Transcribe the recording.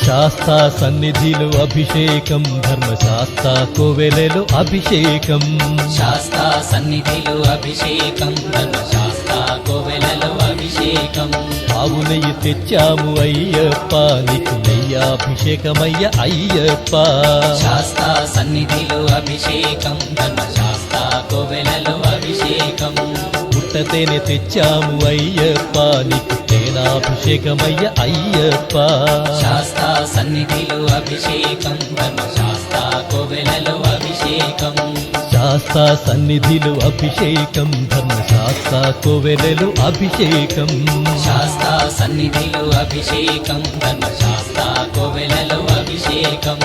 శాస్తా సన్నిధిలో అభిషేకం ధర్మశాస్త్ర కోవెలలో అభిషేకం శాస్తా సన్నిధిలో అభిషేకం ధర్మశాస్త్ర కోవెలలో అభిషేకం ఆవు నెయ్యి తెచ్చాము అయ్యప్ప నీకు నెయ్యాభిషేకమయ్య అయ్యప్ప శాస్తా సన్నిధిలో అభిషేకం ధర్మశాస్త్ర కోవెలలో అభిషేకం పుట్టతేనె తెచ్చాము అయ్యప్ప నీకు తేనాభిషేకమయ్య అయ్యప్ప శాస్తా సన్నిధిలో అభిషేకం ధర్మశాస్త్ర కోవెలలో అభిషేకం శాస్తా సన్నిధిలో అభిషేకం ధర్మశాస్త్ర కోవెలలో అభిషేకం శాస్తా సన్నిధిలో అభిషేకం ధర్మశాస్త్ర కోవెలలో అభిషేకం